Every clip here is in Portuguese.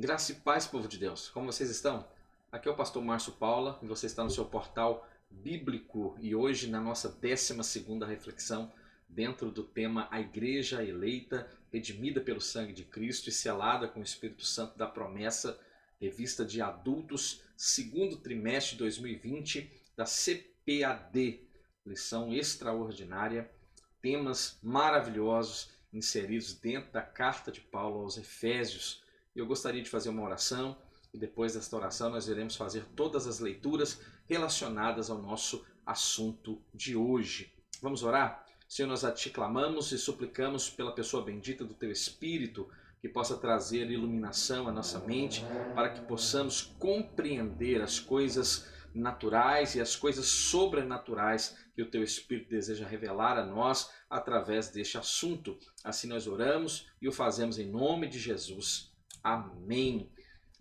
Graça e paz, povo de Deus. Como vocês estão? Aqui é o pastor Márcio Paula e você está no seu portal bíblico e hoje na nossa 12ª reflexão dentro do tema A Igreja Eleita, redimida pelo sangue de Cristo e selada com o Espírito Santo da promessa, revista de adultos, segundo trimestre de 2020 da CPAD, lição extraordinária, temas maravilhosos inseridos dentro da carta de Paulo aos Efésios. Eu gostaria de fazer uma oração e depois desta oração nós iremos fazer todas as leituras relacionadas ao nosso assunto de hoje. Vamos orar? Senhor, nós a Ti clamamos e suplicamos pela pessoa bendita do Teu Espírito que possa trazer iluminação à nossa mente para que possamos compreender as coisas naturais e as coisas sobrenaturais que o Teu Espírito deseja revelar a nós através deste assunto. Assim nós oramos e o fazemos em nome de Jesus. Amém.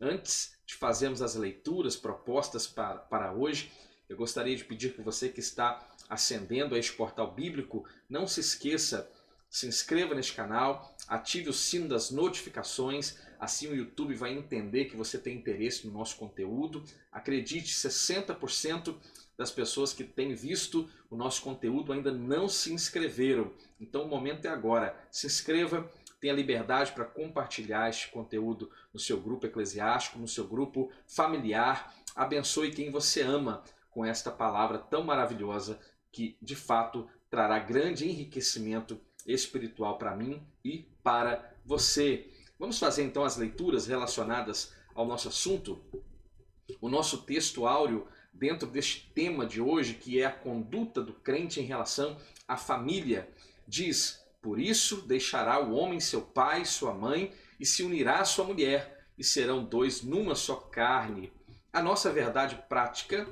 Antes de fazermos as leituras propostas para hoje, eu gostaria de pedir que você que está ascendendo a este portal bíblico, não se esqueça, se inscreva neste canal, ative o sino das notificações, assim o YouTube vai entender que você tem interesse no nosso conteúdo. Acredite, 60% das pessoas que têm visto o nosso conteúdo ainda não se inscreveram. Então o momento é agora. Se inscreva. Tenha liberdade para compartilhar este conteúdo no seu grupo eclesiástico, no seu grupo familiar. Abençoe quem você ama com esta palavra tão maravilhosa que, de fato, trará grande enriquecimento espiritual para mim e para você. Vamos fazer então as leituras relacionadas ao nosso assunto? O nosso texto áureo dentro deste tema de hoje, que é a conduta do crente em relação à família, diz: por isso deixará o homem seu pai e sua mãe e se unirá à sua mulher, e serão dois numa só carne. A nossa verdade prática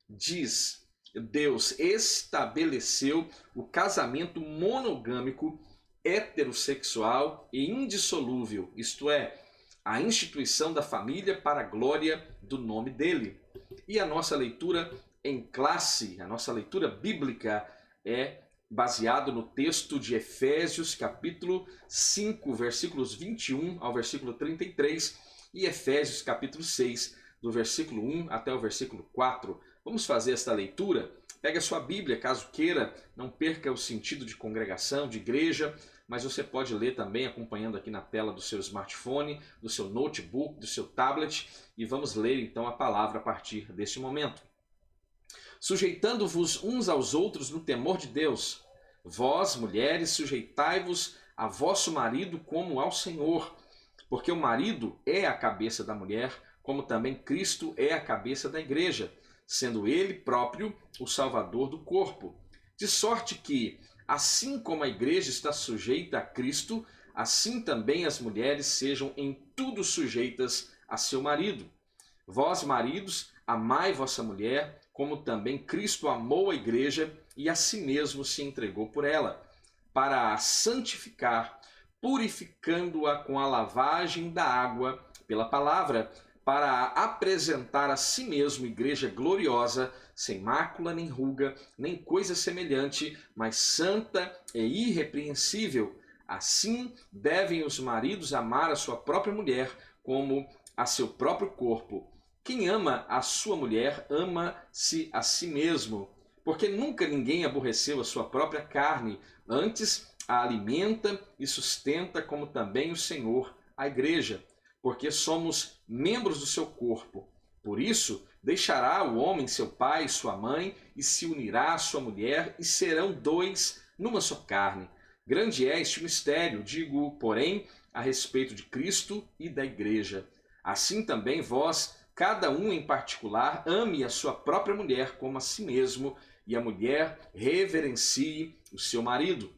diz: Deus estabeleceu o casamento monogâmico, heterossexual e indissolúvel, isto é, a instituição da família para a glória do nome dele. E a nossa leitura em classe, a nossa leitura bíblica é baseado no texto de Efésios, capítulo 5, versículos 21 ao versículo 33, e Efésios, capítulo 6, do versículo 1 até o versículo 4. Vamos fazer esta leitura? Pegue a sua Bíblia, caso queira, não perca o sentido de congregação, de igreja, mas você pode ler também acompanhando aqui na tela do seu smartphone, do seu notebook, do seu tablet, e vamos ler então a palavra a partir deste momento. Sujeitando-vos uns aos outros no temor de Deus. Vós, mulheres, sujeitai-vos a vosso marido como ao Senhor, porque o marido é a cabeça da mulher, como também Cristo é a cabeça da igreja, sendo ele próprio o Salvador do corpo. De sorte que, assim como a igreja está sujeita a Cristo, assim também as mulheres sejam em tudo sujeitas a seu marido. Vós, maridos, amai vossa mulher, como também Cristo amou a igreja e a si mesmo se entregou por ela, para a santificar, purificando-a com a lavagem da água pela palavra, para a apresentar a si mesmo igreja gloriosa, sem mácula, nem ruga, nem coisa semelhante, mas santa e irrepreensível. Assim devem os maridos amar a sua própria mulher como a seu próprio corpo. Quem ama a sua mulher, ama-se a si mesmo, porque nunca ninguém aborreceu a sua própria carne, antes a alimenta e sustenta, como também o Senhor a igreja, porque somos membros do seu corpo. Por isso, deixará o homem seu pai e sua mãe, e se unirá à sua mulher, e serão dois numa só carne. Grande é este mistério, digo, porém, a respeito de Cristo e da igreja. Assim também vós, cada um em particular, ame a sua própria mulher como a si mesmo, e a mulher reverencie o seu marido.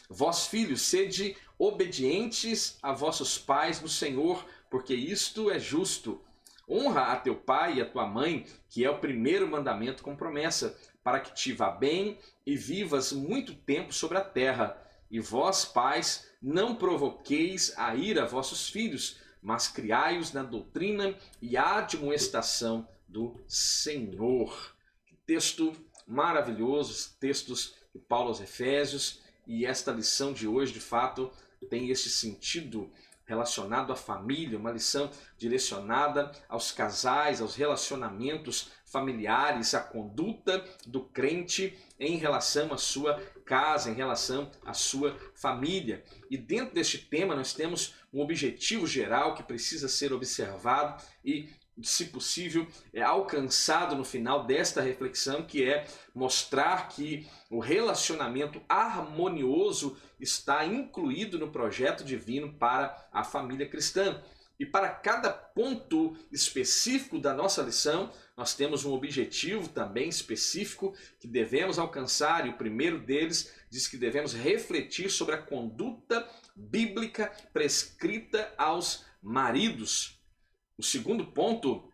Vós, filhos, sede obedientes a vossos pais no Senhor, porque isto é justo. Honra a teu pai e a tua mãe, que é o primeiro mandamento com promessa, para que te vá bem e vivas muito tempo sobre a terra. E vós, pais, não provoqueis a ira a vossos filhos, mas criai-os na doutrina e admoestação do Senhor. Que texto maravilhoso, textos de Paulo aos Efésios, e esta lição de hoje, de fato, tem esse sentido relacionado à família, uma lição direcionada aos casais, aos relacionamentos familiares, à conduta do crente em relação à sua casa, em relação à sua família. E dentro deste tema nós temos um objetivo geral que precisa ser observado e, se possível, alcançado no final desta reflexão, que é mostrar que o relacionamento harmonioso está incluído no projeto divino para a família cristã. E para cada ponto específico da nossa lição, nós temos um objetivo também específico que devemos alcançar, e o primeiro deles diz que devemos refletir sobre a conduta bíblica prescrita aos maridos. O segundo ponto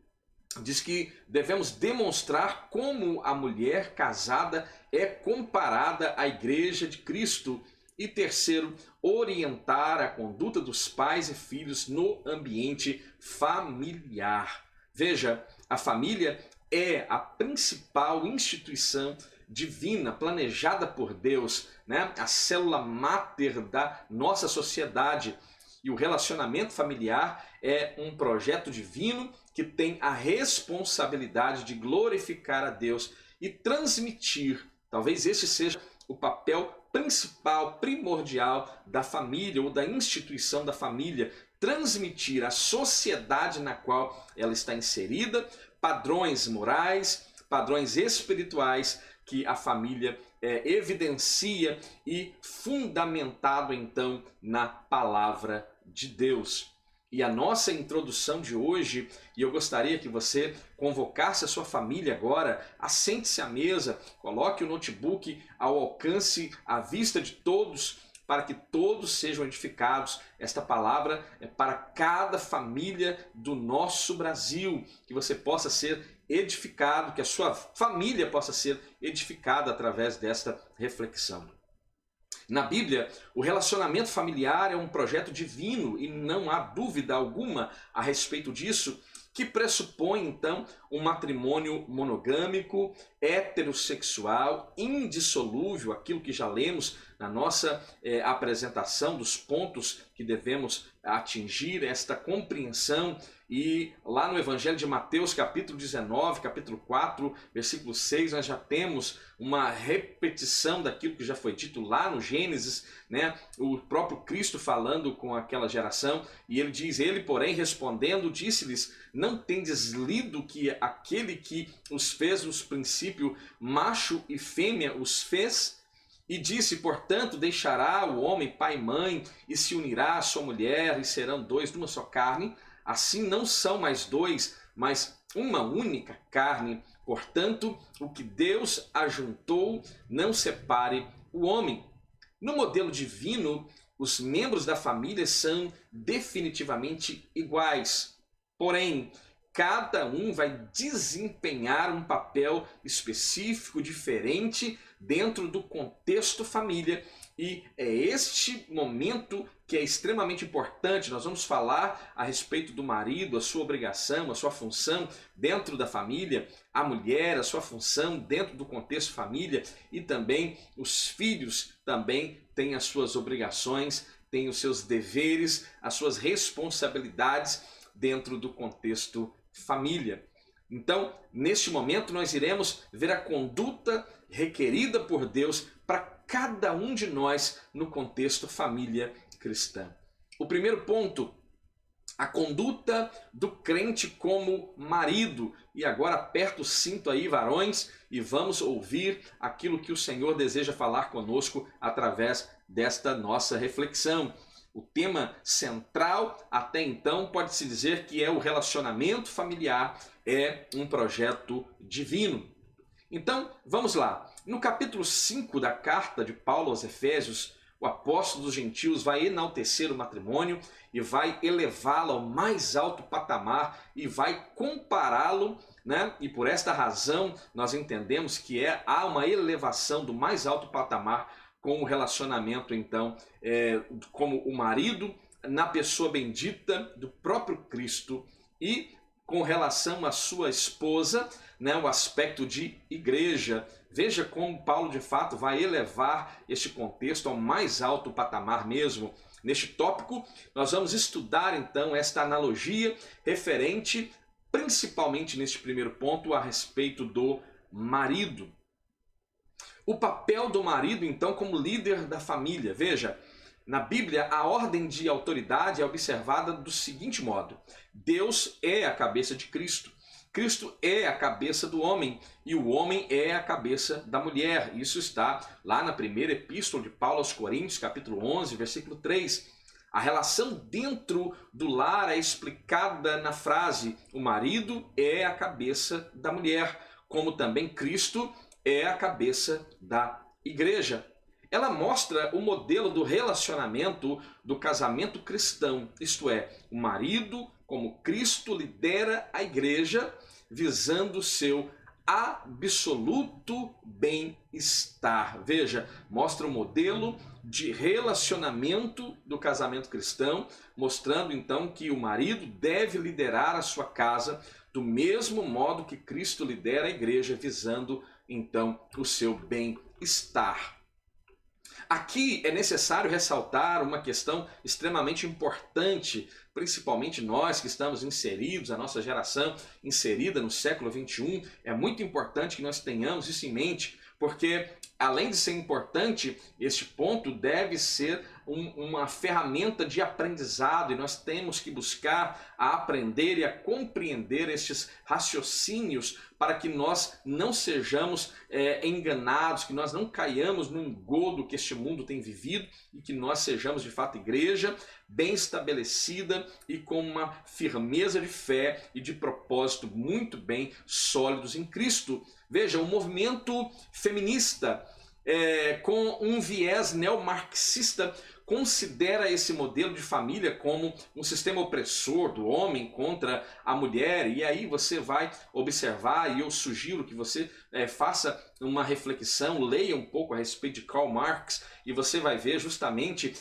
diz que devemos demonstrar como a mulher casada é comparada à Igreja de Cristo. E terceiro, orientar a conduta dos pais e filhos no ambiente familiar. Veja, a família é a principal instituição divina, planejada por Deus, né? A célula máter da nossa sociedade. E o relacionamento familiar é um projeto divino que tem a responsabilidade de glorificar a Deus e transmitir. Talvez esse seja o papel principal, primordial da família ou da instituição da família, transmitir à sociedade na qual ela está inserida padrões morais, padrões espirituais que a família evidencia e fundamentado então na palavra de Deus. E a nossa introdução de hoje, e eu gostaria que você convocasse a sua família agora, assente-se à mesa, coloque o notebook ao alcance, à vista de todos, para que todos sejam edificados. Esta palavra é para cada família do nosso Brasil, que você possa ser edificado, que a sua família possa ser edificada através desta reflexão. Na Bíblia, o relacionamento familiar é um projeto divino e não há dúvida alguma a respeito disso, que pressupõe então um matrimônio monogâmico, heterossexual, indissolúvel, aquilo que já lemos na nossa apresentação dos pontos que devemos atingir, esta compreensão. E lá no Evangelho de Mateus, capítulo 19, capítulo 4, versículo 6, nós já temos uma repetição daquilo que já foi dito lá no Gênesis, né? O próprio Cristo falando com aquela geração, e ele diz, ele porém respondendo, disse-lhes, não tendes lido que aquele que os fez nos princípio, macho e fêmea os fez? E disse, portanto, deixará o homem pai e mãe, e se unirá à sua mulher, e serão dois numa só carne. Assim não são mais dois, mas uma única carne. Portanto, o que Deus ajuntou, não separe o homem. No modelo divino, os membros da família são definitivamente iguais. Porém, cada um vai desempenhar um papel específico, diferente, dentro do contexto família. E é este momento que é extremamente importante. Nós vamos falar a respeito do marido, a sua obrigação, a sua função dentro da família, a mulher, a sua função dentro do contexto família, e também os filhos também têm as suas obrigações, têm os seus deveres, as suas responsabilidades dentro do contexto família. Então, neste momento, nós iremos ver a conduta requerida por Deus para cada um de nós no contexto família cristã. O primeiro ponto, a conduta do crente como marido. E agora aperta o cinto aí, varões, e vamos ouvir aquilo que o Senhor deseja falar conosco através desta nossa reflexão. O tema central até então pode-se dizer que é o relacionamento familiar, é um projeto divino. Então, vamos lá. No capítulo 5 da carta de Paulo aos Efésios, o apóstolo dos gentios vai enaltecer o matrimônio e vai elevá-lo ao mais alto patamar e vai compará-lo, né? E por esta razão nós entendemos que há uma elevação do mais alto patamar com o relacionamento, então, como o marido na pessoa bendita do próprio Cristo, e com relação à sua esposa, né, o aspecto de igreja. Veja como Paulo de fato vai elevar este contexto ao mais alto patamar mesmo. Neste tópico, nós vamos estudar então esta analogia referente, principalmente neste primeiro ponto, a respeito do marido. O papel do marido, então, como líder da família. Veja, na Bíblia, a ordem de autoridade é observada do seguinte modo: Deus é a cabeça de Cristo. Cristo é a cabeça do homem e o homem é a cabeça da mulher. Isso está lá na primeira epístola de Paulo aos Coríntios, capítulo 11, versículo 3. A relação dentro do lar é explicada na frase: o marido é a cabeça da mulher, como também Cristo é a cabeça da igreja. Ela mostra o modelo do relacionamento do casamento cristão, isto é, o marido, como Cristo lidera a igreja, visando o seu absoluto bem-estar. Veja, mostra o modelo de relacionamento do casamento cristão, mostrando então que o marido deve liderar a sua casa do mesmo modo que Cristo lidera a igreja, visando então o seu bem-estar. Aqui é necessário ressaltar uma questão extremamente importante, principalmente nós que estamos inseridos, a nossa geração inserida no século XXI, é muito importante que nós tenhamos isso em mente, porque além de ser importante, este ponto deve ser uma ferramenta de aprendizado e nós temos que buscar a aprender e a compreender estes raciocínios para que nós não sejamos enganados, que nós não caiamos no engodo que este mundo tem vivido e que nós sejamos de fato igreja bem estabelecida e com uma firmeza de fé e de propósito muito bem sólidos em Cristo. Veja, o movimento feminista com um viés neomarxista considera esse modelo de família como um sistema opressor do homem contra a mulher, e aí você vai observar, e eu sugiro que você faça uma reflexão, leia um pouco a respeito de Karl Marx, e você vai ver justamente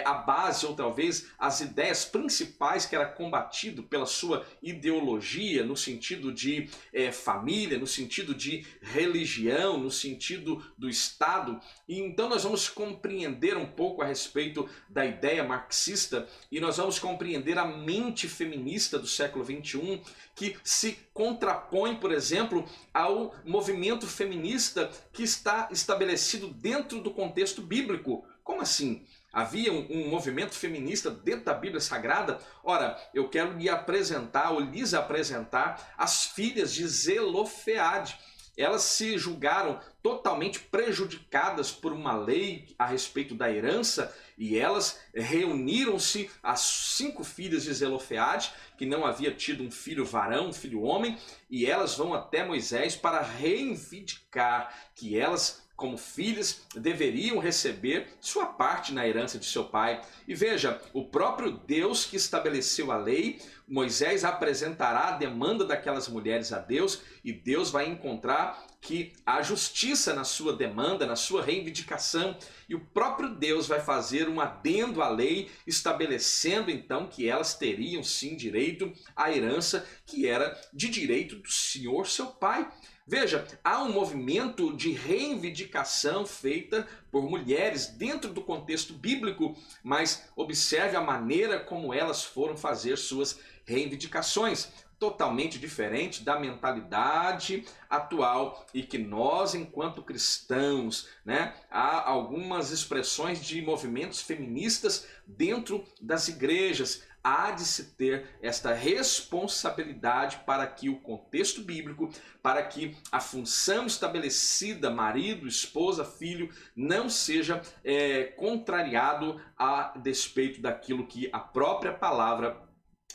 a base, ou talvez as ideias principais que era combatido pela sua ideologia, no sentido de família, no sentido de religião, no sentido do Estado. E então nós vamos compreender um pouco a respeito da ideia marxista e nós vamos compreender a mente feminista do século XXI, que se contrapõe, por exemplo, ao movimento feminista que está estabelecido dentro do contexto bíblico. Como assim? Havia um movimento feminista dentro da Bíblia Sagrada? Ora, eu quero lhe apresentar, ou lhes apresentar, as filhas de Zelofeade. Elas se julgaram totalmente prejudicadas por uma lei a respeito da herança e elas reuniram-se, as 5 filhas de Zelofeade, que não havia tido um filho varão, um filho homem, e elas vão até Moisés para reivindicar que elas, como filhas, deveriam receber sua parte na herança de seu pai. E veja, o próprio Deus que estabeleceu a lei, Moisés apresentará a demanda daquelas mulheres a Deus e Deus vai encontrar que há justiça na sua demanda, na sua reivindicação, e o próprio Deus vai fazer um adendo à lei, estabelecendo então que elas teriam sim direito à herança que era de direito do Senhor, seu pai. Veja, há um movimento de reivindicação feita por mulheres dentro do contexto bíblico, mas observe a maneira como elas foram fazer suas reivindicações, totalmente diferente da mentalidade atual e que nós, enquanto cristãos, há algumas expressões de movimentos feministas dentro das igrejas. Há de se ter esta responsabilidade para que o contexto bíblico, para que a função estabelecida, marido, esposa, filho, não seja contrariado a despeito daquilo que a própria palavra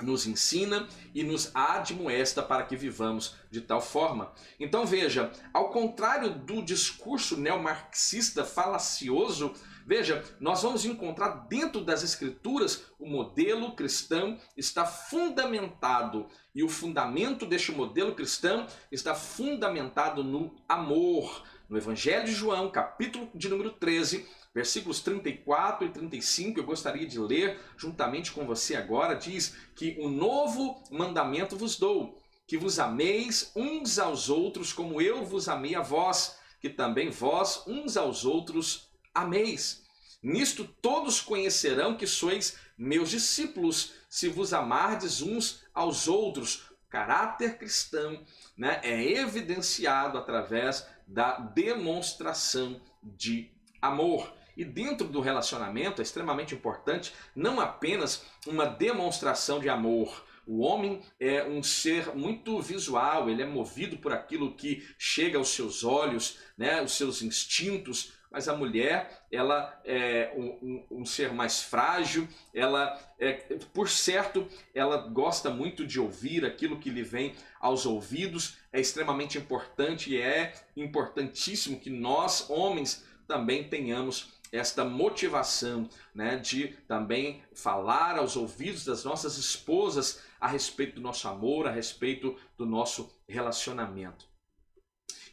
nos ensina e nos admoesta para que vivamos de tal forma. Então veja, ao contrário do discurso neomarxista falacioso, veja, nós vamos encontrar dentro das escrituras o modelo cristão está fundamentado e o fundamento deste modelo cristão está fundamentado no amor. No Evangelho de João, capítulo de número 13, versículos 34 e 35, eu gostaria de ler juntamente com você agora, diz que um novo mandamento vos dou, que vos ameis uns aos outros como eu vos amei a vós, que também vós uns aos outros ameis. Nisto todos conhecerão que sois meus discípulos, se vos amardes uns aos outros. O caráter cristão, né, é evidenciado através da demonstração de amor. E dentro do relacionamento é extremamente importante não apenas uma demonstração de amor. O homem é um ser muito visual, ele é movido por aquilo que chega aos seus olhos, né, os seus instintos. Mas a mulher, ela é um ser mais frágil, ela, por certo, ela gosta muito de ouvir aquilo que lhe vem aos ouvidos. É extremamente importante e é importantíssimo que nós, homens, também tenhamos esta motivação, né, de também falar aos ouvidos das nossas esposas a respeito do nosso amor, a respeito do nosso relacionamento.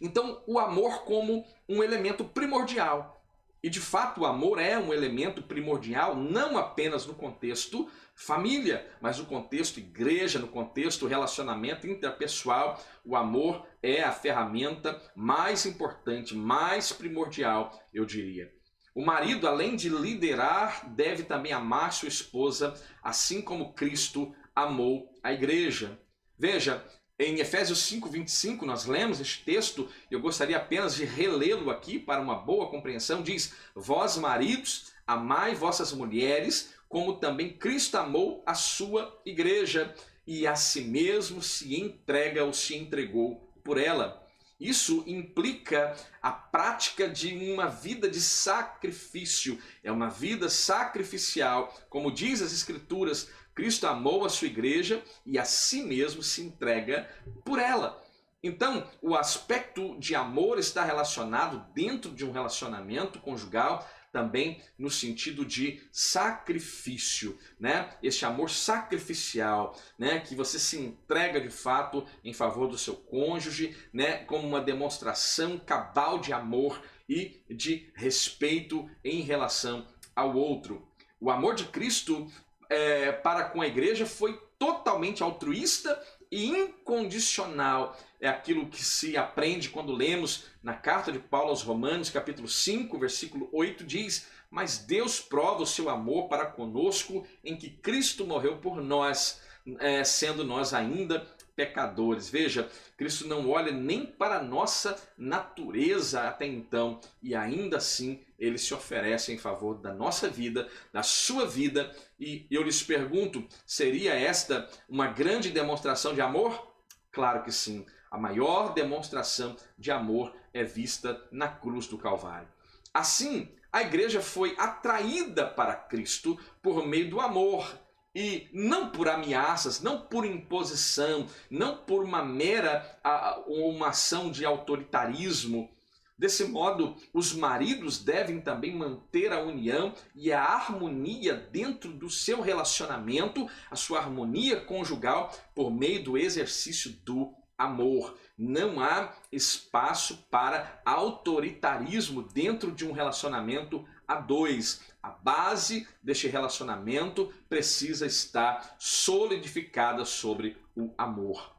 Então, o amor como um elemento primordial. E de fato o amor é um elemento primordial não apenas no contexto família, mas no contexto igreja, no contexto relacionamento interpessoal. O amor é a ferramenta mais importante, mais primordial, eu diria. O marido, além de liderar, deve também amar sua esposa, assim como Cristo amou a igreja. Veja, em Efésios 5:25 nós lemos este texto, eu gostaria apenas de relê-lo aqui para uma boa compreensão. Diz: vós maridos, amai vossas mulheres, como também Cristo amou a sua igreja e a si mesmo se entrega ou se entregou por ela. Isso implica a prática de uma vida de sacrifício. É uma vida sacrificial. Como diz as Escrituras, Cristo amou a sua igreja e a si mesmo se entrega por ela. Então, o aspecto de amor está relacionado dentro de um relacionamento conjugal também no sentido de sacrifício, né? Este amor sacrificial, né? Que você se entrega de fato em favor do seu cônjuge, né? Como uma demonstração cabal de amor e de respeito em relação ao outro. O amor de Cristo para com a igreja foi totalmente altruísta e incondicional. É aquilo que se aprende quando lemos na carta de Paulo aos Romanos, capítulo 5, versículo 8, diz: mas Deus prova o seu amor para conosco em que Cristo morreu por nós, sendo nós ainda pecadores. Veja, Cristo não olha nem para a nossa natureza até então, e ainda assim ele se oferece em favor da nossa vida, da sua vida. E eu lhes pergunto, seria esta uma grande demonstração de amor? Claro que sim. A maior demonstração de amor é vista na cruz do Calvário. Assim, a igreja foi atraída para Cristo por meio do amor. E não por ameaças, não por imposição, não por uma mera uma ação de autoritarismo. Desse modo, os maridos devem também manter a união e a harmonia dentro do seu relacionamento, a sua harmonia conjugal, por meio do exercício do amor. Não há espaço para autoritarismo dentro de um relacionamento a dois. A base deste relacionamento precisa estar solidificada sobre o amor.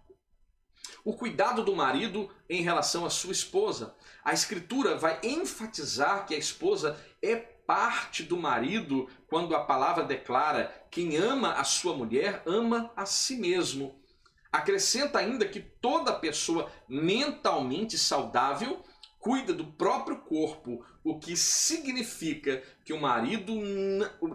O cuidado do marido em relação à sua esposa. A Escritura vai enfatizar que a esposa é parte do marido quando a palavra declara: quem ama a sua mulher ama a si mesmo. Acrescenta ainda que toda pessoa mentalmente saudável cuida do próprio corpo, o que significa que o marido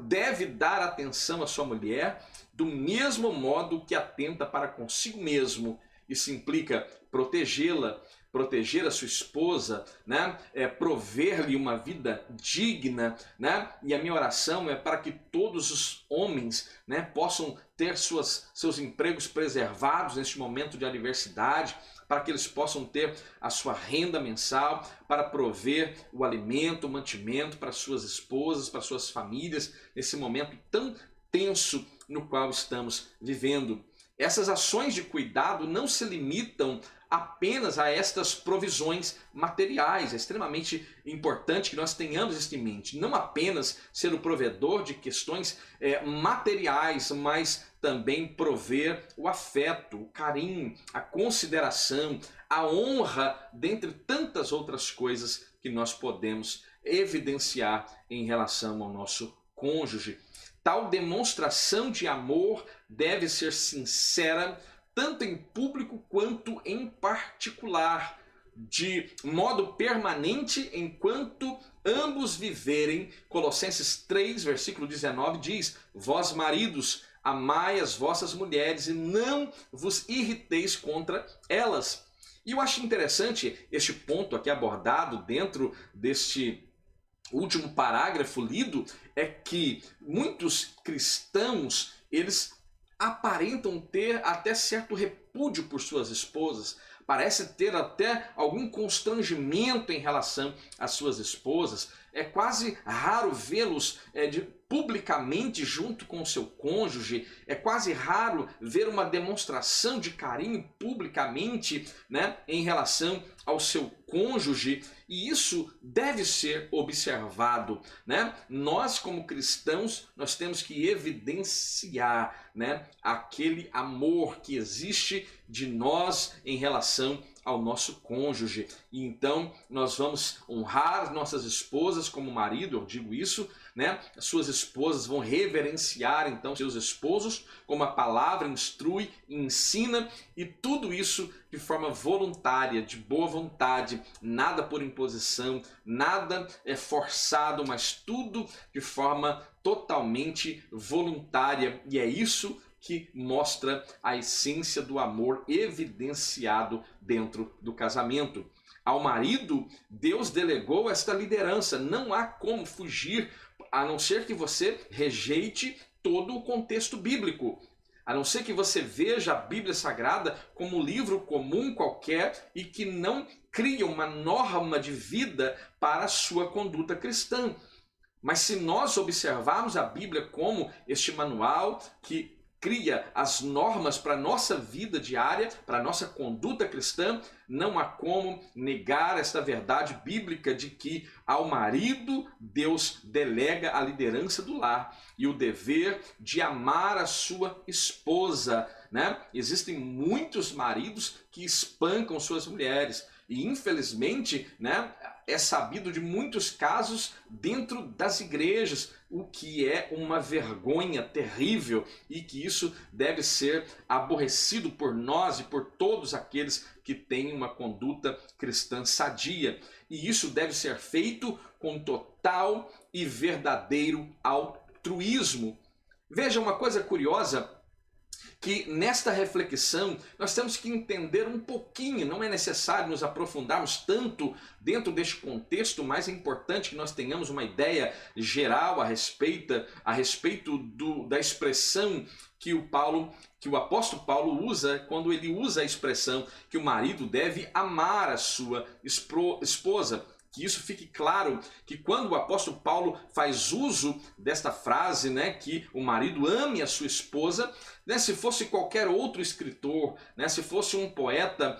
deve dar atenção à sua mulher do mesmo modo que atenta para consigo mesmo. Isso implica protegê-la, proteger a sua esposa, né? Prover-lhe uma vida digna, né? E a minha oração é para que todos os homens, né, possam ter seus empregos preservados neste momento de adversidade, para que eles possam ter a sua renda mensal, para prover o alimento, o mantimento para suas esposas, para suas famílias, nesse momento tão tenso no qual estamos vivendo. Essas ações de cuidado não se limitam apenas a estas provisões materiais. É extremamente importante que nós tenhamos isso em mente. Não apenas ser o provedor de questões materiais, mas também prover o afeto, o carinho, a consideração, a honra, dentre tantas outras coisas que nós podemos evidenciar em relação ao nosso cônjuge. Tal demonstração de amor deve ser sincera, tanto em público quanto em particular, de modo permanente enquanto ambos viverem. Colossenses 3, versículo 19 diz: vós maridos, amai as vossas mulheres e não vos irriteis contra elas. E eu acho interessante este ponto aqui abordado dentro deste último parágrafo lido, é que muitos cristãos, eles aparentam ter até certo repúdio por suas esposas, parece ter até algum constrangimento em relação às suas esposas. É quase raro vê-los publicamente junto com o seu cônjuge, é quase raro ver uma demonstração de carinho publicamente, né, em relação ao seu cônjuge, e isso deve ser observado, né? Nós, como cristãos, nós temos que evidenciar, né, aquele amor que existe de nós em relação ao nosso cônjuge. E então nós vamos honrar nossas esposas como marido, eu digo isso, né? As suas esposas vão reverenciar então seus esposos, como a palavra instrui e ensina, e tudo isso de forma voluntária, de boa vontade, nada por imposição, nada é forçado, mas tudo de forma totalmente voluntária, e é isso que mostra a essência do amor evidenciado dentro do casamento. Ao marido, Deus delegou esta liderança. Não há como fugir, a não ser que você rejeite todo o contexto bíblico. A não ser que você veja a Bíblia Sagrada como um livro comum qualquer e que não cria uma norma de vida para a sua conduta cristã. Mas se nós observarmos a Bíblia como este manual que cria as normas para a nossa vida diária, para a nossa conduta cristã, não há como negar esta verdade bíblica de que ao marido Deus delega a liderança do lar e o dever de amar a sua esposa, né? Existem muitos maridos que espancam suas mulheres e infelizmente, né, é sabido de muitos casos dentro das igrejas, o que é uma vergonha terrível e que isso deve ser aborrecido por nós e por todos aqueles que têm uma conduta cristã sadia. E isso deve ser feito com total e verdadeiro altruísmo. Veja uma coisa curiosa, que nesta reflexão nós temos que entender um pouquinho, não é necessário nos aprofundarmos tanto dentro deste contexto, mas é importante que nós tenhamos uma ideia geral a respeito da expressão que o apóstolo Paulo usa quando ele usa a expressão que o marido deve amar a sua esposa. Que isso fique claro, que quando o apóstolo Paulo faz uso desta frase, né, que o marido ame a sua esposa, né, se fosse qualquer outro escritor, né, se fosse um poeta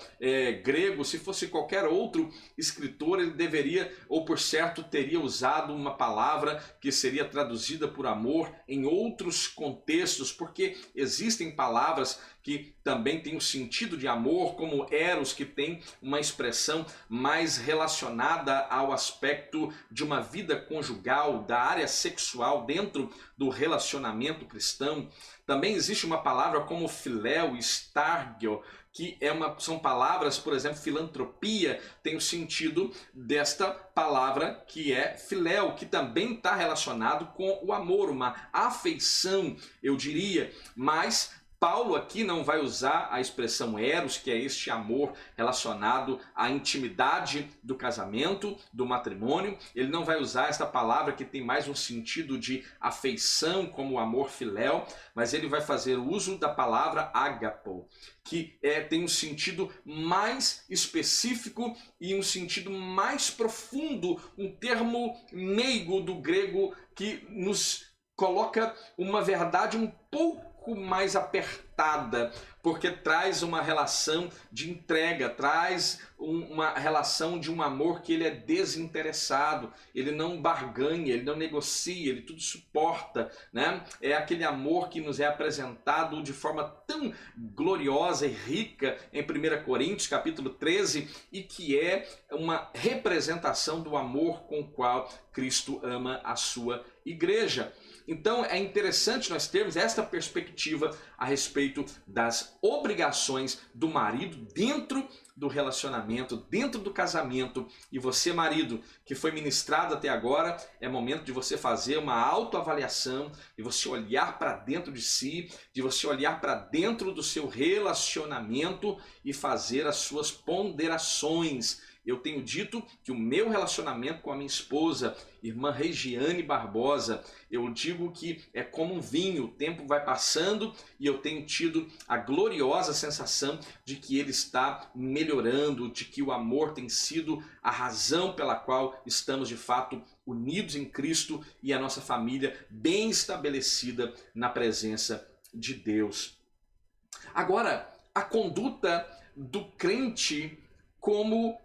grego, se fosse qualquer outro escritor, ele deveria, ou por certo, teria usado uma palavra que seria traduzida por amor em outros contextos, porque existem palavras que também têm o sentido de amor, como eros, que tem uma expressão mais relacionada ao aspecto de uma vida conjugal, da área sexual dentro do relacionamento cristão. Também existe uma palavra como filéu, estargio, que são palavras, por exemplo, filantropia, tem o sentido desta palavra que é filéu, que também está relacionado com o amor, uma afeição, eu diria, mas Paulo aqui não vai usar a expressão eros, que é este amor relacionado à intimidade do casamento, do matrimônio. Ele não vai usar esta palavra que tem mais um sentido de afeição, como o amor filéu, mas ele vai fazer uso da palavra agapo, que tem um sentido mais específico e um sentido mais profundo, um termo meigo do grego que nos coloca uma verdade um pouco pouco mais apertada, porque traz uma relação de entrega, traz uma relação de um amor que ele é desinteressado, ele não barganha, ele não negocia, ele tudo suporta, né? É aquele amor que nos é apresentado de forma tão gloriosa e rica em 1 Coríntios capítulo 13, e que é uma representação do amor com o qual Cristo ama a sua igreja. Então é interessante nós termos esta perspectiva a respeito das obrigações do marido dentro do relacionamento, dentro do casamento. E você, marido, que foi ministrado até agora, é momento de você fazer uma autoavaliação, de você olhar para dentro de si, de você olhar para dentro do seu relacionamento e fazer as suas ponderações. Eu tenho dito que o meu relacionamento com a minha esposa, irmã Regiane Barbosa, eu digo que é como um vinho, o tempo vai passando e eu tenho tido a gloriosa sensação de que ele está melhorando, de que o amor tem sido a razão pela qual estamos de fato unidos em Cristo e a nossa família bem estabelecida na presença de Deus. Agora, a conduta do crente como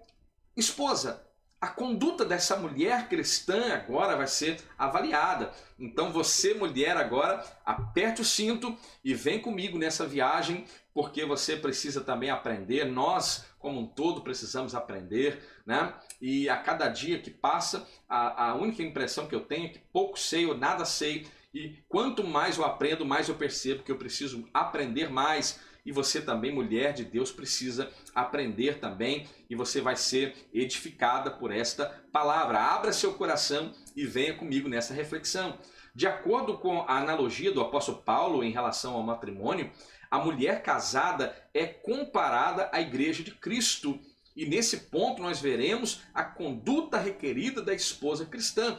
esposa. A conduta dessa mulher cristã agora vai ser avaliada. Então você, mulher, agora aperte o cinto e vem comigo nessa viagem, porque você precisa também aprender. Nós, como um todo, precisamos aprender, né? E a cada dia que passa, a única impressão que eu tenho é que pouco sei ou nada sei. E quanto mais eu aprendo, mais eu percebo que eu preciso aprender mais. E você também, mulher de Deus, precisa aprender também, e você vai ser edificada por esta palavra. Abra seu coração e venha comigo nessa reflexão. De acordo com a analogia do apóstolo Paulo em relação ao matrimônio, a mulher casada é comparada à igreja de Cristo. E nesse ponto nós veremos a conduta requerida da esposa cristã.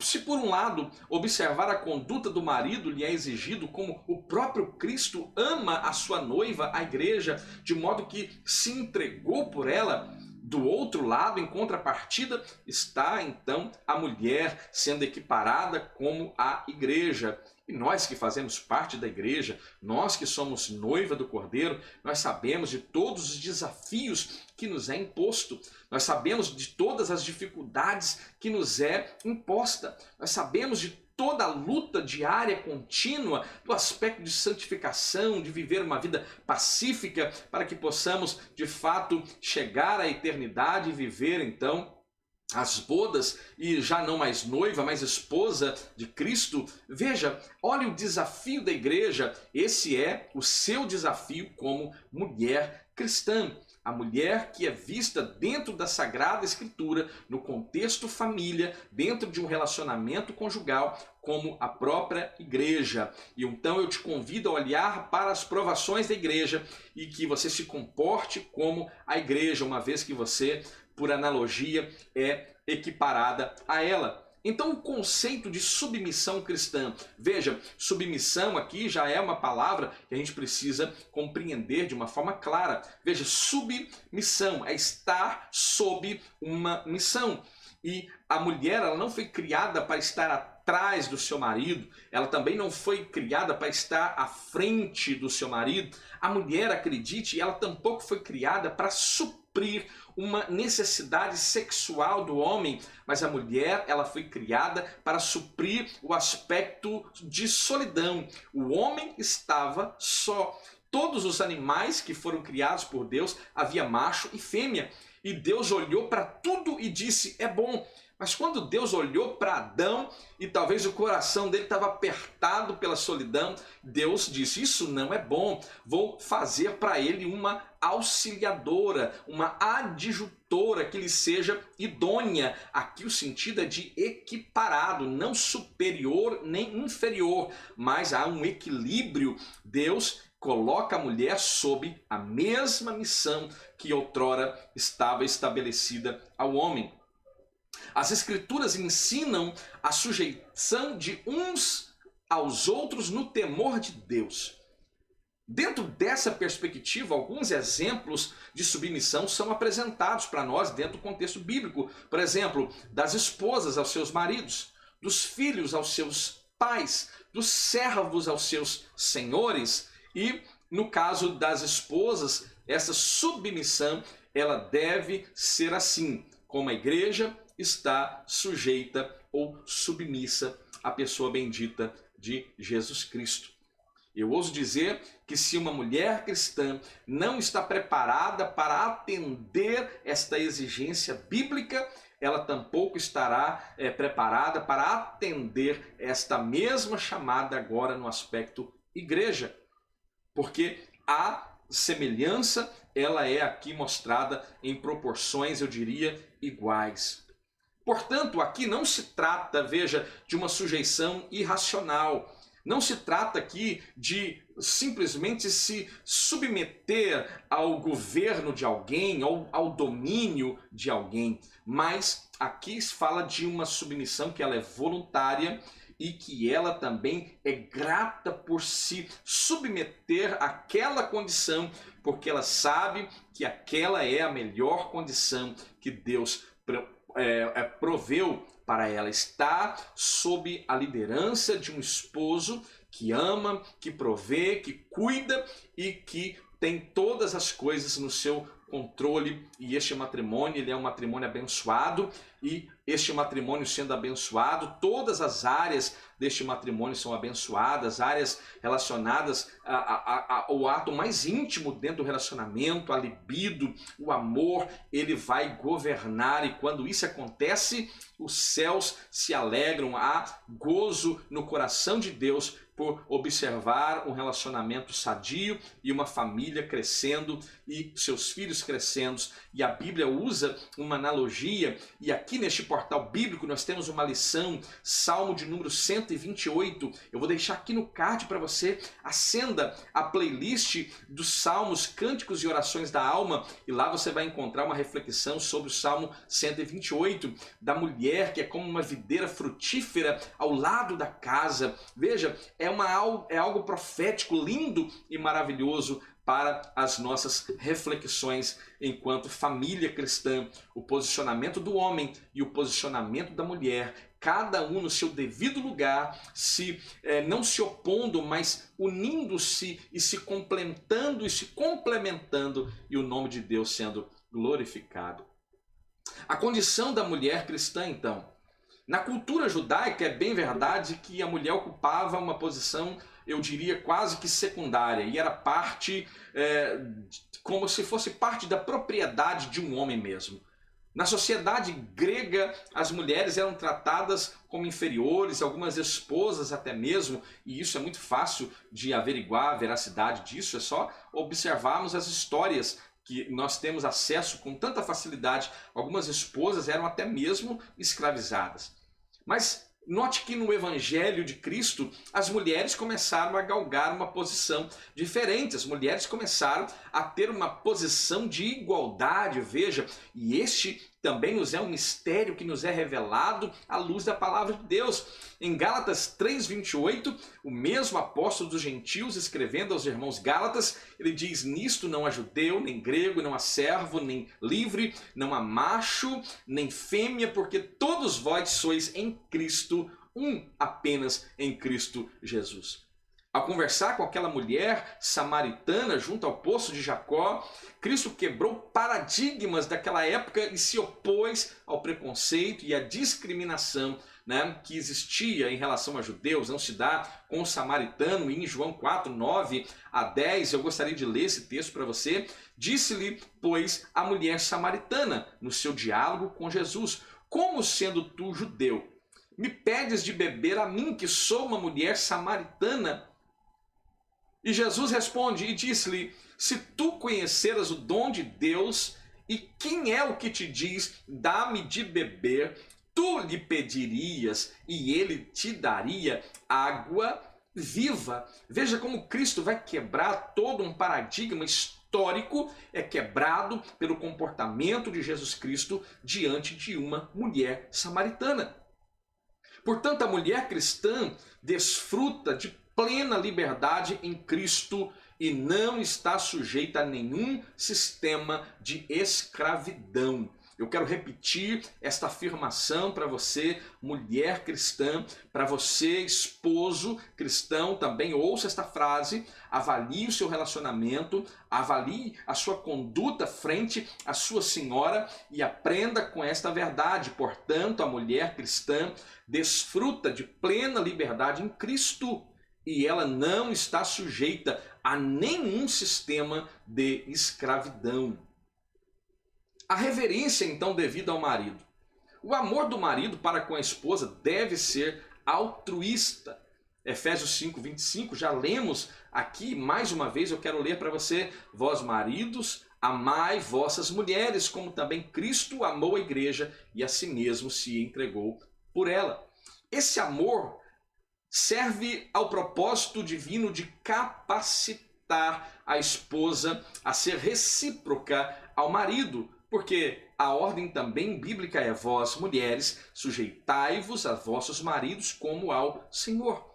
Se por um lado observar a conduta do marido lhe é exigido como o próprio Cristo ama a sua noiva, a igreja, de modo que se entregou por ela, do outro lado, em contrapartida, está então a mulher sendo equiparada como a igreja. E nós que fazemos parte da igreja, nós que somos noiva do Cordeiro, nós sabemos de todos os desafios que nos é imposto. Nós sabemos de todas as dificuldades que nos é imposta. Nós sabemos de toda a luta diária, contínua, do aspecto de santificação, de viver uma vida pacífica, para que possamos, de fato, chegar à eternidade e viver, então, as bodas, e já não mais noiva, mas esposa de Cristo. Veja, olha o desafio da igreja. Esse é o seu desafio como mulher cristã. A mulher que é vista dentro da Sagrada Escritura, no contexto família, dentro de um relacionamento conjugal, como a própria igreja. E então eu te convido a olhar para as provações da igreja e que você se comporte como a igreja, uma vez que você, por analogia, é equiparada a ela. Então o conceito de submissão cristã, veja, submissão aqui já é uma palavra que a gente precisa compreender de uma forma clara. Veja, submissão é estar sob uma missão. E a mulher, ela não foi criada para estar atrás do seu marido, ela também não foi criada para estar à frente do seu marido. A mulher, acredite, ela tampouco foi criada para suprir uma necessidade sexual do homem, mas a mulher, ela foi criada para suprir o aspecto de solidão. O homem estava só. Todos os animais que foram criados por Deus, havia macho e fêmea. E Deus olhou para tudo e disse, é bom. Mas quando Deus olhou para Adão, e talvez o coração dele estava apertado pela solidão, Deus disse, isso não é bom, vou fazer para ele uma auxiliadora, uma adjutora que lhe seja idônea. Aqui o sentido é de equiparado, não superior nem inferior, mas há um equilíbrio. Deus coloca a mulher sob a mesma missão que outrora estava estabelecida ao homem. As Escrituras ensinam a sujeição de uns aos outros no temor de Deus. Dentro dessa perspectiva, alguns exemplos de submissão são apresentados para nós dentro do contexto bíblico. Por exemplo, das esposas aos seus maridos, dos filhos aos seus pais, dos servos aos seus senhores, e no caso das esposas, essa submissão ela deve ser assim, como a igreja está sujeita ou submissa à pessoa bendita de Jesus Cristo. Eu ouso dizer que se uma mulher cristã não está preparada para atender esta exigência bíblica, ela tampouco estará preparada para atender esta mesma chamada agora no aspecto igreja. Porque a semelhança, ela é aqui mostrada em proporções, eu diria, iguais. Portanto, aqui não se trata, veja, de uma sujeição irracional. Não se trata aqui de simplesmente se submeter ao governo de alguém, ao domínio de alguém. Mas aqui se fala de uma submissão que ela é voluntária e que ela também é grata por se submeter àquela condição, porque ela sabe que aquela é a melhor condição que Deus proveu para ela. Estar sob a liderança de um esposo que ama, que provê, que cuida e que tem todas as coisas no seu controle. E este matrimônio, ele é um matrimônio abençoado, e este matrimônio sendo abençoado, todas as áreas deste matrimônio são abençoadas, áreas relacionadas ao ato mais íntimo dentro do relacionamento, a libido, o amor, ele vai governar, e quando isso acontece, os céus se alegram, há gozo no coração de Deus por observar um relacionamento sadio e uma família crescendo e seus filhos crescendo. E a Bíblia usa uma analogia, e aqui neste portal bíblico nós temos uma lição, Salmo de número 128. Eu vou deixar aqui no card para você, acenda a playlist dos Salmos, Cânticos e Orações da Alma, e lá você vai encontrar uma reflexão sobre o Salmo 128, da mulher que é como uma videira frutífera ao lado da casa. Veja, é algo profético, lindo e maravilhoso para as nossas reflexões enquanto família cristã. O posicionamento do homem e o posicionamento da mulher, cada um no seu devido lugar, não se opondo, mas unindo-se e se complementando e se complementando, e o nome de Deus sendo glorificado. A condição da mulher cristã, então. Na cultura judaica é bem verdade que a mulher ocupava uma posição, eu diria, quase que secundária, e era parte, como se fosse parte da propriedade de um homem mesmo. Na sociedade grega, as mulheres eram tratadas como inferiores, algumas esposas até mesmo, e isso é muito fácil de averiguar a veracidade disso, é só observarmos as histórias que nós temos acesso com tanta facilidade. Algumas esposas eram até mesmo escravizadas. Mas note que no Evangelho de Cristo, as mulheres começaram a galgar uma posição diferente. As mulheres começaram a ter uma posição de igualdade, veja. E este também nos é um mistério que nos é revelado à luz da palavra de Deus. Em Gálatas 3:28, o mesmo apóstolo dos gentios, escrevendo aos irmãos Gálatas, ele diz: nisto não há judeu, nem grego, não há servo, nem livre, não há macho, nem fêmea, porque todos vós sois em Cristo, um apenas em Cristo Jesus. Ao conversar com aquela mulher samaritana junto ao poço de Jacó, Cristo quebrou paradigmas daquela época e se opôs ao preconceito e à discriminação, que existia em relação a judeus. Não se dá com o samaritano. E em João 4:9-10, eu gostaria de ler esse texto para você. Disse-lhe, pois, a mulher samaritana, no seu diálogo com Jesus: como sendo tu judeu, me pedes de beber a mim, que sou uma mulher samaritana? E Jesus responde e disse-lhe: se tu conheceras o dom de Deus, e quem é o que te diz, dá-me de beber, tu lhe pedirias e ele te daria água viva. Veja como Cristo vai quebrar todo um paradigma histórico, é quebrado pelo comportamento de Jesus Cristo diante de uma mulher samaritana. Portanto, a mulher cristã desfruta de plena liberdade em Cristo e não está sujeita a nenhum sistema de escravidão. Eu quero repetir esta afirmação para você, mulher cristã, para você, esposo cristão, também ouça esta frase, avalie o seu relacionamento, avalie a sua conduta frente à sua senhora e aprenda com esta verdade. Portanto, a mulher cristã desfruta de plena liberdade em Cristo e ela não está sujeita a nenhum sistema de escravidão. A reverência, então, devida ao marido. O amor do marido para com a esposa deve ser altruísta. Efésios 5, 25, já lemos aqui, mais uma vez eu quero ler para você. Vós maridos, amai vossas mulheres, como também Cristo amou a igreja e a si mesmo se entregou por ela. Esse amor serve ao propósito divino de capacitar a esposa a ser recíproca ao marido, porque a ordem também bíblica é: vós, mulheres, sujeitai-vos a vossos maridos como ao Senhor.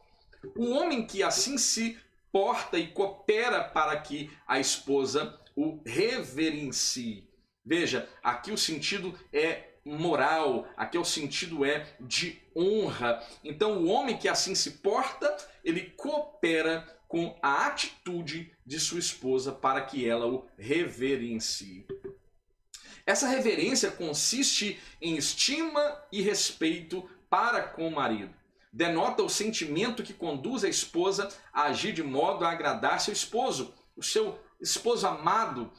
O homem que assim se porta e coopera para que a esposa o reverencie. Veja, aqui o sentido é moral, aqui o sentido é de honra. Então o homem que assim se porta, ele coopera com a atitude de sua esposa para que ela o reverencie. Essa reverência consiste em estima e respeito para com o marido. Denota o sentimento que conduz a esposa a agir de modo a agradar seu esposo, o seu esposo amado.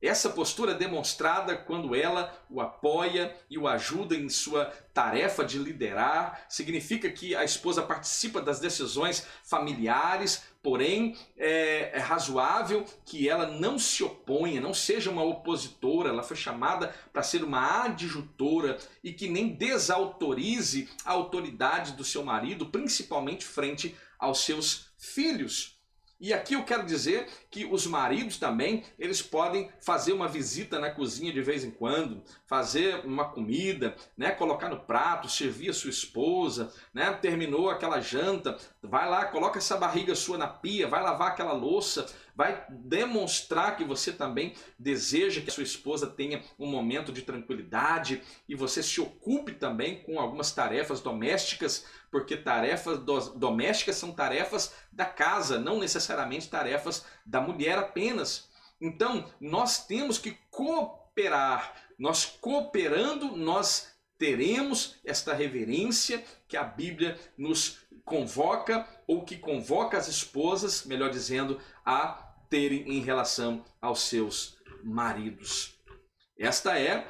Essa postura é demonstrada quando ela o apoia e o ajuda em sua tarefa de liderar. Significa que a esposa participa das decisões familiares, porém é razoável que ela não se oponha, não seja uma opositora. Ela foi chamada para ser uma adjutora e que nem desautorize a autoridade do seu marido, principalmente frente aos seus filhos. E aqui eu quero dizer que os maridos também, eles podem fazer uma visita na cozinha de vez em quando, fazer uma comida, né, colocar no prato, servir a sua esposa, né, terminou aquela janta, vai lá, coloca essa barriga sua na pia, vai lavar aquela louça, vai demonstrar que você também deseja que a sua esposa tenha um momento de tranquilidade e você se ocupe também com algumas tarefas domésticas, porque tarefas domésticas são tarefas da casa, não necessariamente tarefas da mulher apenas. Então, nós temos que cooperar. Nós cooperando, nós teremos esta reverência que a Bíblia nos convoca, ou que convoca as esposas, melhor dizendo, a terem em relação aos seus maridos. Esta é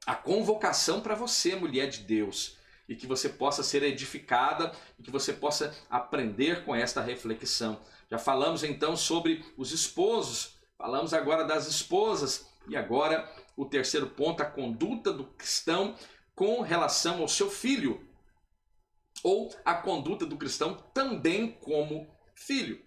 a convocação para você, mulher de Deus, e que você possa ser edificada e que você possa aprender com esta reflexão. Já falamos então sobre os esposos, falamos agora das esposas e agora o terceiro ponto, a conduta do cristão com relação ao seu filho, ou a conduta do cristão também como filho.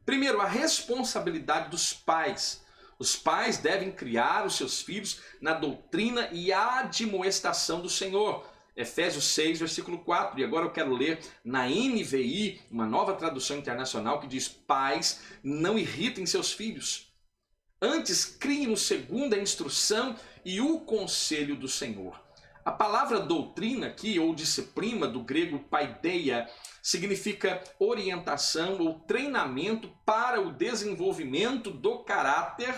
Primeiro, a responsabilidade dos pais. Os pais devem criar os seus filhos na doutrina e admoestação do Senhor. Efésios 6, versículo 4. E agora eu quero ler na NVI, uma nova tradução internacional, que diz: pais, não irritem seus filhos. Antes, criem-no segundo a instrução e o conselho do Senhor. A palavra doutrina aqui, ou disciplina, do grego paideia, significa orientação ou treinamento para o desenvolvimento do caráter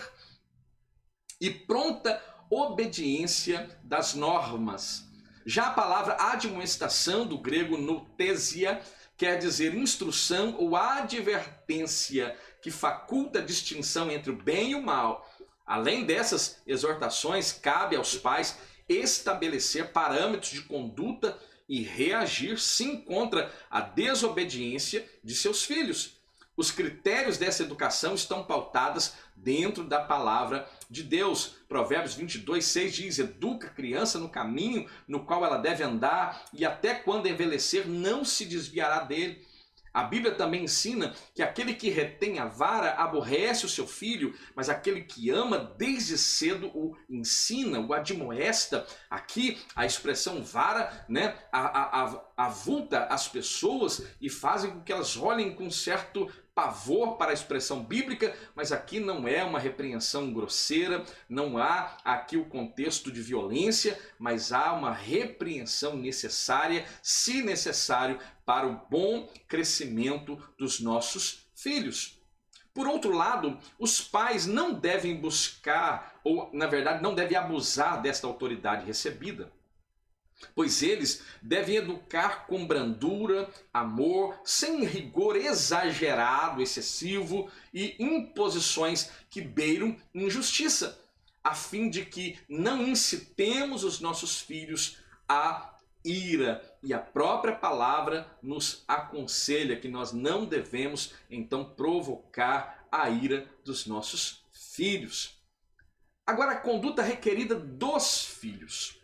e pronta obediência das normas. Já a palavra admoestação, do grego nouthesia, quer dizer instrução ou advertência, que faculta a distinção entre o bem e o mal. Além dessas exortações, cabe aos pais estabelecer parâmetros de conduta e reagir sim contra a desobediência de seus filhos. Os critérios dessa educação estão pautados dentro da palavra de Deus. Provérbios 22, 6 diz: educa a criança no caminho no qual ela deve andar, e até quando envelhecer não se desviará dele. A Bíblia também ensina que aquele que retém a vara aborrece o seu filho, mas aquele que ama desde cedo o ensina, o admoesta. Aqui a expressão vara, né? avulta as pessoas e fazem com que elas olhem com certo pavor para a expressão bíblica, mas aqui não é uma repreensão grosseira, não há aqui o contexto de violência, mas há uma repreensão necessária, se necessário, para o bom crescimento dos nossos filhos. Por outro lado, os pais não devem buscar, ou na verdade não devem abusar desta autoridade recebida, pois eles devem educar com brandura, amor, sem rigor exagerado, excessivo e imposições que beiram injustiça, a fim de que não incitemos os nossos filhos à ira. E a própria palavra nos aconselha que nós não devemos então provocar a ira dos nossos filhos. Agora, a conduta requerida dos filhos.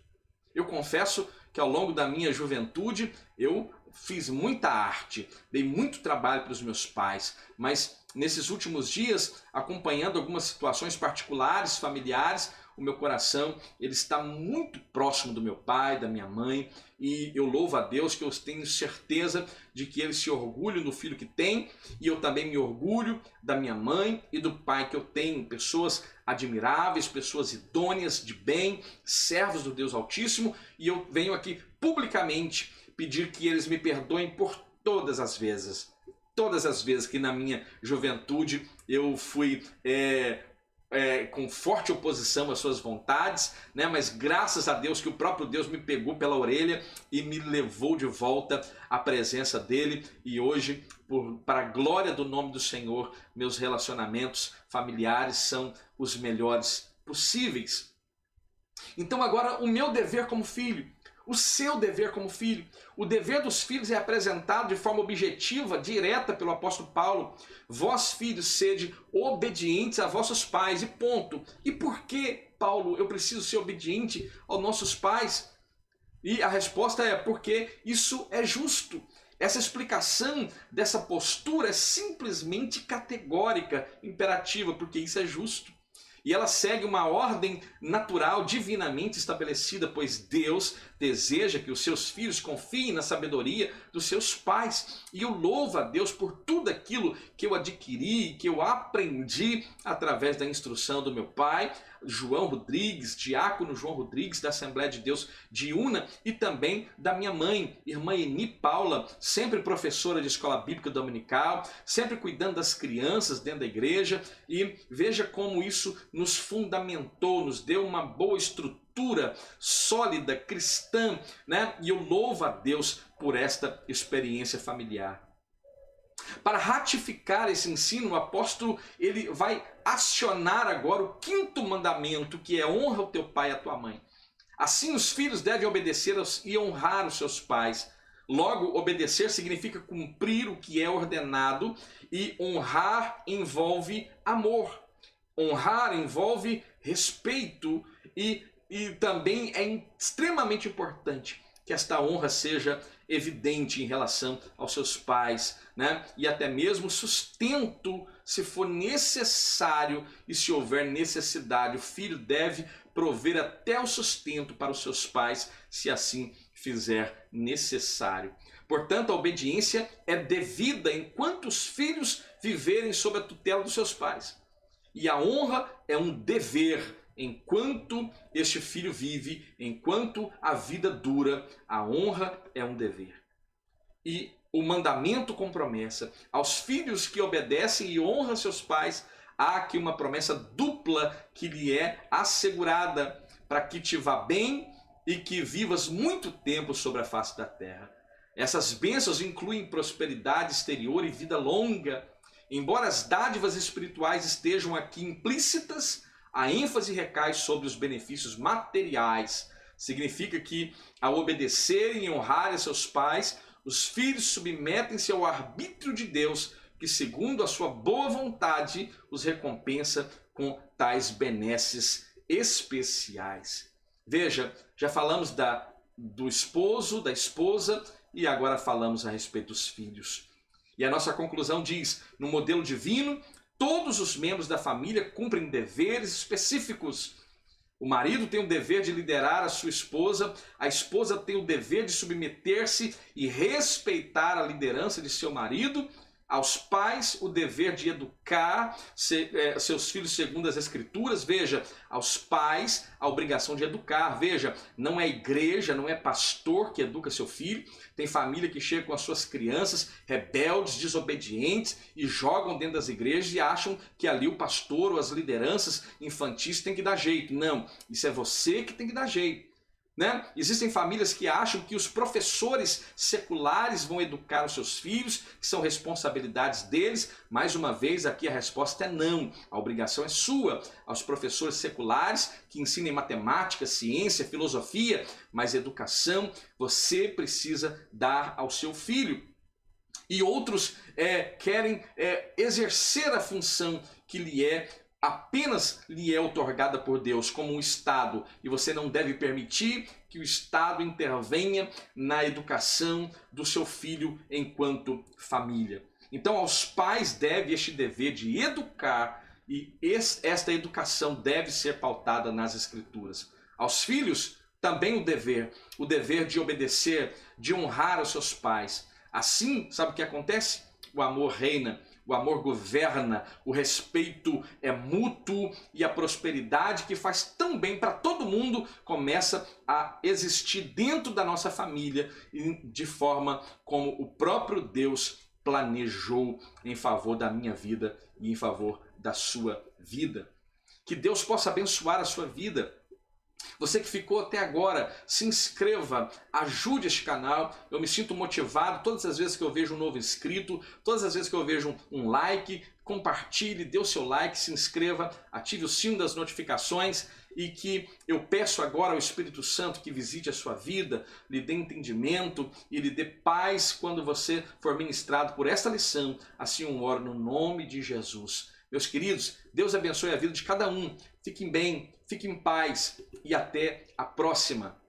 Eu confesso que ao longo da minha juventude eu fiz muita arte, dei muito trabalho para os meus pais, mas nesses últimos dias, acompanhando algumas situações particulares, familiares, o meu coração ele está muito próximo do meu pai, da minha mãe, e eu louvo a Deus que eu tenho certeza de que eles se orgulham do filho que tem, e eu também me orgulho da minha mãe e do pai que eu tenho, pessoas admiráveis, pessoas idôneas de bem, servos do Deus Altíssimo, e eu venho aqui publicamente pedir que eles me perdoem por todas as vezes que na minha juventude eu fui com forte oposição às suas vontades, né? Mas graças a Deus que o próprio Deus me pegou pela orelha e me levou de volta à presença dele, e hoje, para a glória do nome do Senhor, meus relacionamentos familiares são os melhores possíveis. Então agora o meu dever como filho, o seu dever como filho, o dever dos filhos é apresentado de forma objetiva, direta pelo apóstolo Paulo. Vós, filhos, sede obedientes a vossos pais, e ponto. E por que, Paulo, eu preciso ser obediente aos nossos pais? E a resposta é porque isso é justo. Essa explicação dessa postura é simplesmente categórica, imperativa, porque isso é justo. E ela segue uma ordem natural, divinamente estabelecida, pois Deus deseja que os seus filhos confiem na sabedoria dos seus pais. E eu louvo a Deus por tudo aquilo que eu adquiri, que eu aprendi através da instrução do meu pai, João Rodrigues, diácono João Rodrigues, da Assembleia de Deus de Una, e também da minha mãe, irmã Eni Paula, sempre professora de escola bíblica dominical, sempre cuidando das crianças dentro da igreja, e veja como isso nos fundamentou, nos deu uma boa estrutura sólida, cristã, né? E eu louvo a Deus por esta experiência familiar. Para ratificar esse ensino, o apóstolo ele vai acionar agora o quinto mandamento, que é honra o teu pai e a tua mãe. Assim os filhos devem obedecer e honrar os seus pais. Logo, obedecer significa cumprir o que é ordenado, e honrar envolve amor. Honrar envolve respeito, e também é extremamente importante que esta honra seja evidente em relação aos seus pais, né? E até mesmo sustento, se for necessário e se houver necessidade. O filho deve prover até o sustento para os seus pais, se assim fizer necessário. Portanto, a obediência é devida enquanto os filhos viverem sob a tutela dos seus pais. E a honra é um dever enquanto este filho vive, enquanto a vida dura. A honra é um dever. E o mandamento com promessa aos filhos que obedecem e honram seus pais, há aqui uma promessa dupla que lhe é assegurada, para que te vá bem e que vivas muito tempo sobre a face da terra. Essas bênçãos incluem prosperidade exterior e vida longa. Embora as dádivas espirituais estejam aqui implícitas, a ênfase recai sobre os benefícios materiais. Significa que, ao obedecerem e honrarem seus pais, os filhos submetem-se ao arbítrio de Deus, que, segundo a sua boa vontade, os recompensa com tais benesses especiais. Veja, já falamos do esposo, da esposa, e agora falamos a respeito dos filhos. E a nossa conclusão diz: no modelo divino, todos os membros da família cumprem deveres específicos. O marido tem o dever de liderar a sua esposa, a esposa tem o dever de submeter-se e respeitar a liderança de seu marido. Aos pais, o dever de educar seus filhos segundo as Escrituras. Veja, aos pais, a obrigação de educar. Veja, não é igreja, não é pastor que educa seu filho. Tem família que chega com as suas crianças rebeldes, desobedientes e jogam dentro das igrejas e acham que ali o pastor ou as lideranças infantis têm que dar jeito. Não, isso é você que tem que dar jeito. Né? Existem famílias que acham que os professores seculares vão educar os seus filhos, que são responsabilidades deles. Mais uma vez, aqui a resposta é não. A obrigação é sua. Aos professores seculares que ensinem matemática, ciência, filosofia, mas educação você precisa dar ao seu filho. E outros querem exercer a função que apenas lhe é otorgada por Deus como um Estado, e você não deve permitir que o Estado intervenha na educação do seu filho enquanto família. Então aos pais deve este dever de educar, e esta educação deve ser pautada nas Escrituras. Aos filhos também o dever de obedecer, de honrar os seus pais. Assim, sabe o que acontece? O amor reina. O amor governa, o respeito é mútuo e a prosperidade que faz tão bem para todo mundo começa a existir dentro da nossa família de forma como o próprio Deus planejou em favor da minha vida e em favor da sua vida. Que Deus possa abençoar a sua vida. Você que ficou até agora, se inscreva, ajude este canal. Eu me sinto motivado todas as vezes que eu vejo um novo inscrito, todas as vezes que eu vejo um like. Compartilhe, dê o seu like, se inscreva, ative o sino das notificações e que eu peço agora ao Espírito Santo que visite a sua vida, lhe dê entendimento e lhe dê paz quando você for ministrado por esta lição. Assim eu oro no nome de Jesus. Meus queridos, Deus abençoe a vida de cada um. Fiquem bem, fiquem em paz e até a próxima.